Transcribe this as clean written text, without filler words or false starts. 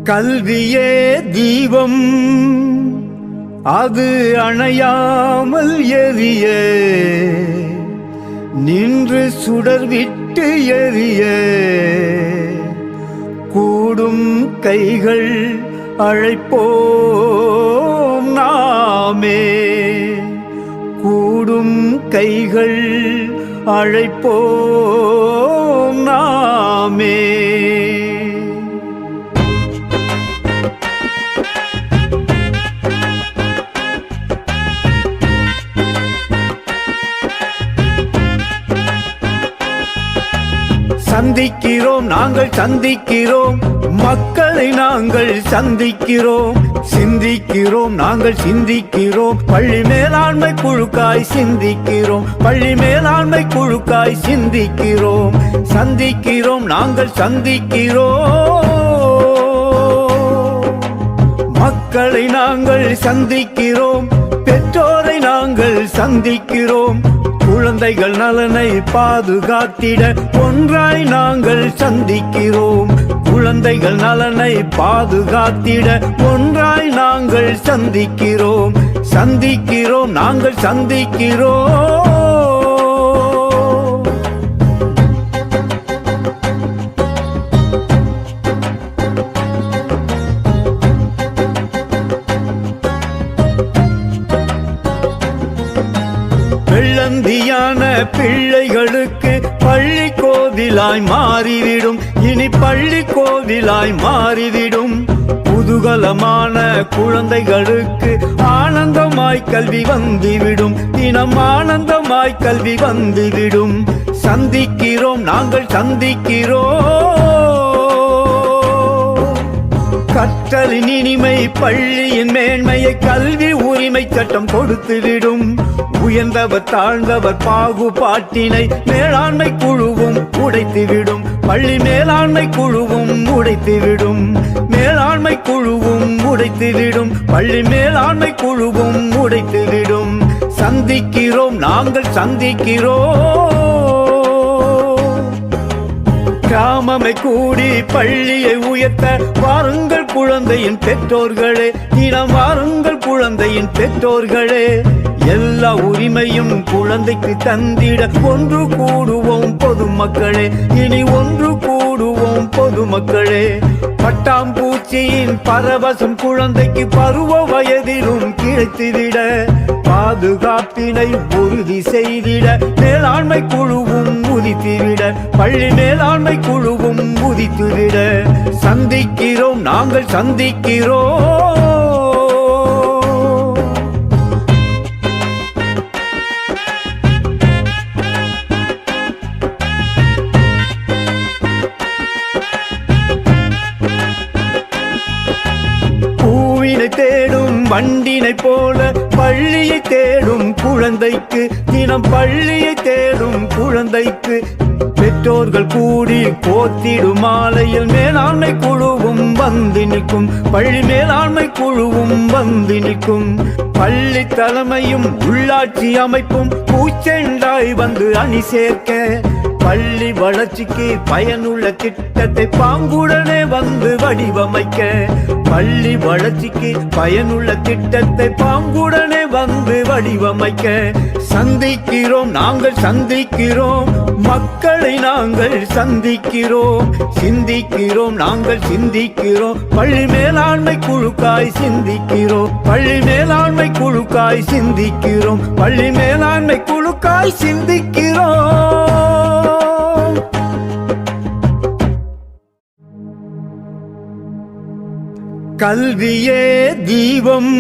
கல்வியே தீபம், அது அணையாமல் எரிய, நின்று சுடர் விட்டு எரிய, கூடும் கைகள் அழைப்போம் நாமே, கூடும் கைகள் அழைப்போம் நாமே. சந்திக்கிறோம், நாங்கள் சந்திக்கிறோம், மக்களை நாங்கள் சந்திக்கிறோம், சிந்திக்கிறோம், நாங்கள் சிந்திக்கிறோம், பள்ளி மேலாண்மை குழுக்காய் சிந்திக்கிறோம், பள்ளி மேலாண்மை குழுக்காய் சிந்திக்கிறோம், சந்திக்கிறோம், நாங்கள் சந்திக்கிறோம், மக்களை நாங்கள் சந்திக்கிறோம், பெற்றோரை நாங்கள் சந்திக்கிறோம், குழந்தைகள் நலனை பாதுகாத்திட ஒன்றாய் நாங்கள் சந்திக்கிறோம், குழந்தைகள் நலனை பாதுகாத்திட ஒன்றாய் நாங்கள் சந்திக்கிறோம், சந்திக்கிறோம், நாங்கள் சந்திக்கிறோம். வெள்ளந்தியான பிள்ளைகளுக்கு பள்ளி கோவிலாய் மாறிவிடும், இனி பள்ளி கோவிலாய் மாறிவிடும், குதூகலமான குழந்தைகளுக்கு ஆனந்தமாய் கல்வி வந்துவிடும், தினம் ஆனந்தமாய் கல்வி வந்துவிடும், சந்திக்கிறோம், நாங்கள் சந்திக்கிறோம், கற்றலின் இனிமை பள்ளியின் மேன்மையை கல்வி உரிமை சட்டம் கொடுத்துவிடும், உயர்ந்தவர் தாழ்ந்தவர் பாகுபாட்டினை மேலாண்மை குழுவும் உடைத்துவிடும், பள்ளி மேலாண்மை குழுவும் உடைத்துவிடும், மேலாண்மை குழுவும் உடைத்துவிடும், பள்ளி மேலாண்மை குழுவும் உடைத்துவிடும், சந்திக்கிறோம், நாங்கள் சந்திக்கிறோம், கிராமமை கூடி பள்ளியை உயர்த்த வாருங்கள் குழந்தையின் பெற்றோர்களே, தினம் வாருங்கள் குழந்தையின் பெற்றோர்களே, எல்லா உரிமையும் குழந்தைக்கு தந்திட ஒன்று கூடுவோம் பொதுமக்களே, இனி ஒன்று கூடுவோம் பொதுமக்களே, பட்டாம்பூச்சியின் பரவசம் குழந்தைக்கு பருவ வயதிலும் கிடைத்துவிட, பாதுகாப்பினை உறுதி செய்திட மேலாண்மை குழுவும் உதித்துவிட, பள்ளி மேலாண்மை குழுவும் உதித்துவிட, சந்திக்கிறோம், நாங்கள் சந்திக்கிறோம். தேடும் வண்டினை போல பள்ளியை தேடும் குழந்தைக்கு, தினம் பள்ளியை தேடும் குழந்தைக்கு, பெற்றோர்கள் கூடி கோத்திடும் மாலையில் மேலாண்மை குழுவும் வந்து நிற்கும், பள்ளி மேலாண்மை குழுவும் வந்து நிற்கும், பள்ளி தலைமையும் உள்ளாட்சி அமைப்பும் பூச்செண்டாய் வந்து அணி சேர்க்க, பள்ளி வளர்ச்சிக்கு பயனுள்ள திட்டத்தை பாங்குடனே வந்து வடிவமைக்க, பள்ளி வளர்ச்சிக்கு பயனுள்ள திட்டத்தை பாங்குடனே வந்து வடிவமைக்க, சந்திக்கிறோம், நாங்கள் சந்திக்கிறோம், மக்களை நாங்கள் சந்திக்கிறோம், சிந்திக்கிறோம், நாங்கள் சிந்திக்கிறோம், பள்ளி மேலாண்மை குழுக்காய் சிந்திக்கிறோம், பள்ளி மேலாண்மை குழுக்காய் சிந்திக்கிறோம், பள்ளி மேலாண்மை குழுக்காய் சிந்திக்கிறோம். கல்வியே தீபம்.